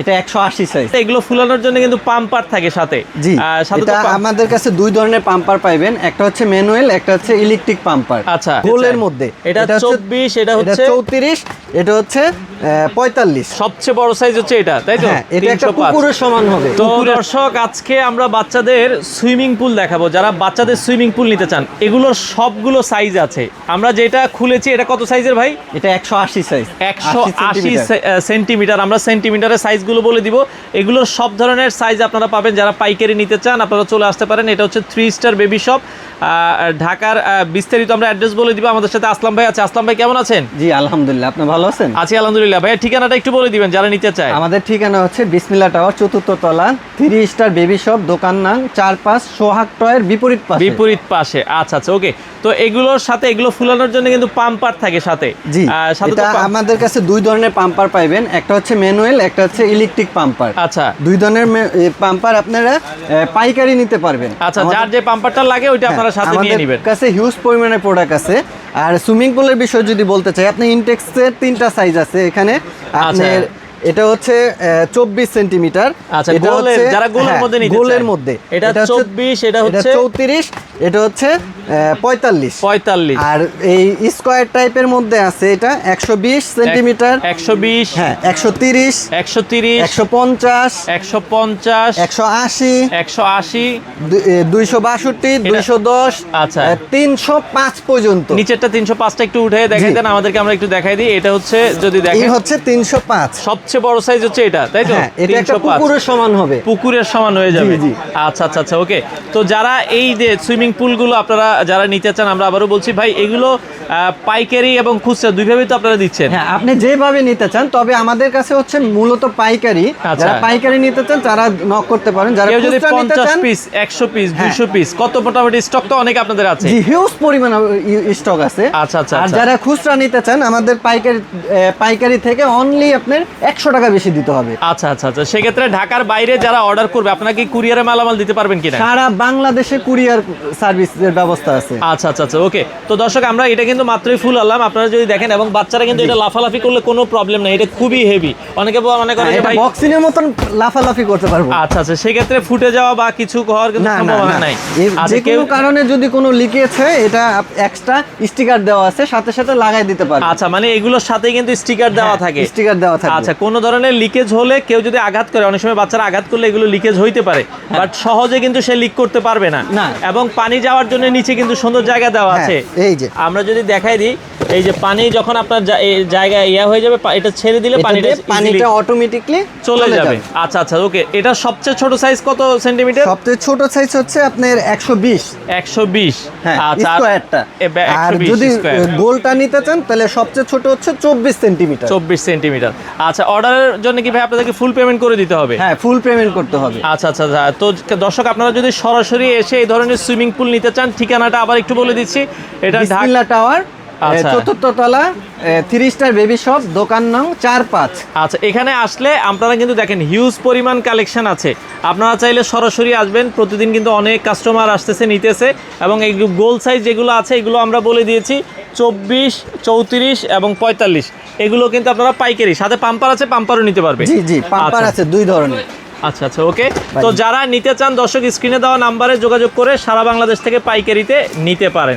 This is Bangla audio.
এটা 180 সাইজ। এগুলো ফুলানোর জন্য কিন্তু পাম্পার থাকে সাথে। জি, এটা আমাদের কাছে দুই ধরনের পাম্পার পাইবেন, একটা হচ্ছে ম্যানুয়াল, একটা হচ্ছে ইলেকট্রিক পাম্পার। আচ্ছা, গোলের মধ্যে এটা 24, এটা হচ্ছে 34, এটা হচ্ছে 45। সবচেয়ে বড় সাইজ হচ্ছে এটা, তাই তো? হ্যাঁ, এটা একটা 305 পুকুরের সমান হবে। তো দর্শক, আজকে আমরা বাচ্চাদের সুইমিং পুল দেখাবো। যারা বাচ্চাদের সুইমিং পুল নিতে চান, এগুলোর সবগুলো সাইজ আছে। আমরা যেটা খুলেছি এটা কত সাইজের ভাই? এটা 180 সাইজ, 180 সেন্টিমিটার। আমরা সেন্টিমিটারের সাইজগুলো বলে দিব। এগুলোর সব ধরনের সাইজ আপনারা পাবেন। যারা পাইকারি নিতে চান আপনারা চলে আসতে পারেন। এটা হচ্ছে 3 স্টার বেবি শপ, ঢাকার। বিস্তারিত আমরা অ্যাড্রেস বলে দিব। আমাদের সাথে আসলাম ভাই আছে। আসলাম ভাই, কেমন আছেন? জি আলহামদুলিল্লাহ, আপনি ভালো আছেন? আছি আলহামদুলিল্লাহ। ভাই ঠিকানাটা একটু বলে দিবেন যারা নিতে চায়। আমাদের ঠিকানা হচ্ছে বিসমিল্লাহ টাওয়ার, 4th তলা, 3 স্টার বেবি শপ, দোকান নাম 4-5 সোহাগ টয়ের বিপরীত পাশে। আচ্ছা আচ্ছা, ওকে। তো এগুলোর সাথে এগুলো ফুলানোর জন্য কিন্তু পাম্পার থাকে সাথে। জি, এটা আমাদের কাছে দুই ধরনের পাম্পার পাইবেন, একটা হচ্ছে ম্যানুয়াল, একটা হচ্ছে ইলেকট্রিক পাম্পার। আচ্ছা, দুই ধরনের পাম্পার আপনারা পাইকারি নিতে পারবেন। আচ্ছা, যার যে পাম্পারটা লাগে ওইটা আপনারা সাথে নিয়ে নেবেন। আমাদের কাছে হিউজ পরিমাণে প্রোডাক্ট আছে। আর সুইমিং পুলের বিষয় যদি বলতে চাই, আপনি ইনটেক্সের 3টা সাইজ আছে এখানে। আপনার এটা হচ্ছে 24 সেন্টিমিটার। আচ্ছা, গোলের, যারা গোলের মধ্যে নিতে চায়, গোলের মধ্যে এটা 24, এটা হচ্ছে 34, এটা হচ্ছে 45। আর এই স্কয়ার টাইপের মধ্যে আছে এটা 120 সেন্টিমিটার, 120, হ্যাঁ 130, 130, 150, 150, 180, 180, 262, 210, আচ্ছা 305 পর্যন্ত। নিচেরটা 305টা একটু উঠে দেখাই দেন আমাদেরকে, আমরা একটু দেখাই দিই। এটা হচ্ছে, যদি দেখেন, এই হচ্ছে 305। সবচেয়ে বড় সাইজ হচ্ছে এটা, তাই তো? হ্যাঁ, এটা একটা 305 পুকুরের সমান হবে। পুকুরের সমান হয়ে যাবে। জি। আচ্ছা আচ্ছা আচ্ছা, ওকে। তো যারা এই যে সুইমিং পুলগুলো আপনারা যারা নিতে চান, আমরা আবারও বলছি ভাই, এগুলো পাইকারি এবং খুচরা দুইভাবেই তো আপনারা দিচ্ছেন। হ্যাঁ, আপনি যেভাবে নিতে চান, তবে আমাদের কাছে হচ্ছে মূলত পাইকারি। যারা পাইকারি নিতে চান তারা নক করতে পারেন। যারা কেউ যদি খুচরা নিতে 50 চান, পিস, 100 পিস, 200 পিস, কত মোটামুটি স্টক তো অনেক আপনাদের আছে। জি, হিউজ পরিমাণ স্টক আছে। আচ্ছা আচ্ছা। আর যারা খুচরা নিতে চান, আমাদের পাইকারি থেকে অনলি আপনার 100 টাকা বেশি দিতে হবে। আচ্ছা আচ্ছা আচ্ছা, সেক্ষেত্রে ঢাকার বাইরে যারা অর্ডার করবে, আপনারা কি কুরিয়ারে মালামাল দিতে পারবেন কিনা? সারা বাংলাদেশে কুরিয়ার সার্ভিসের ব্যবস্থা আছে। আচ্ছা আচ্ছা আচ্ছা, ওকে। তো দর্শক, আমরা এটা কিন্তু মাত্রই ফুল আনলাম, আপনারা যদি দেখেন। এবং বাচ্চারা কিন্তু এটা লাফালাফি করলে কোনো প্রবলেম নাই, এটা খুবই হেভি। অনেকে মনে করে যে ভাই বক্সিংয়ের মতন লাফালাফি করতে পারবো। আচ্ছা আচ্ছা, সেক্ষেত্রে ফুটে যাওয়া বা কিছু হওয়ার কিন্তু সম্ভাবনা নাই। যে কোনো কারণে যদি কোনো লিকেজ হয়, এটা এক্সট্রা স্টিকার দেওয়া আছে, সাথে সাথে লাগাই দিতে পারবে। আচ্ছা, মানে এগুলোর সাথেই কিন্তু স্টিকার দেওয়া থাকে। স্টিকার দেওয়া থাকে। আচ্ছা, কোনো ধরনের লিকেজ হলে, কেউ যদি আঘাত করে, অনেক সময় বাচ্চারা আঘাত করলে এগুলো লিকেজ হইতে পারে, বাট সহজে কিন্তু সে লিক করতে পারবে না। এবং পানি যাওয়ার জন্য নিচে কিন্তু সুন্দর জায়গা দেওয়া আছে। এই যে আমরা যদি দেখাই দিই, এই যে পানি যখন আপনার জায়গা হয়ে যাবে, এটা ছেড়ে দিলে পানিটা অটোমেটিকলি চলে যাবে। আচ্ছা আচ্ছা, ওকে। এটা সবচেয়ে ছোট সাইজ কত সেন্টিমিটার? সবচেয়ে ছোট সাইজ হচ্ছে আপনার 120। 120, আচ্ছা। আর যদি গোলটা নিতে চান, তাহলে সবচেয়ে ছোট হচ্ছে 24 সেন্টিমিটার। 24 সেন্টিমিটার। আচ্ছা, অর্ডারের জন্য কি ভাই আপনাদেরকে ফুল পেমেন্ট করে দিতে হবে? হ্যাঁ, ফুল পেমেন্ট করতে হবে। আচ্ছা আচ্ছা। তো দর্শক, আপনারা যদি সরাসরি এসে এই ধরনের সুইমিং পুল নিতে চান, ঠিকানাটা আবার একটু বলে দিচ্ছি। এটা বিসমিল্লাহ টাওয়ার, 4th তলা, 3 স্টার বেবি শপ, দোকান নং 4-5। আচ্ছা, এখানে আসলে আপনারা কিন্তু দেখেন হিউজ পরিমাণ কালেকশন আছে। আপনারা চাইলে সরাসরি আসবেন। প্রতিদিন কিন্তু অনেক কাস্টমার আসতেছে, নিতেছে। এবং এই গোল সাইজ যেগুলো আছে, এগুলো আমরা বলে দিয়েছি 24, 34 এবং 45। এগুলো কিন্তু আপনারা পাইকারি, সাথে পাম্পার আছে, পাম্পারও নিতে পারবে। জি জি, পাম্পার আছে দুই ধরনের। আচ্ছা আচ্ছা, ওকে। তো যারা নিতে চান, দর্শক স্ক্রিনে দেওয়া নাম্বারে যোগাযোগ করে সারা বাংলাদেশ থেকে পাইকারিতে নিতে পারেন।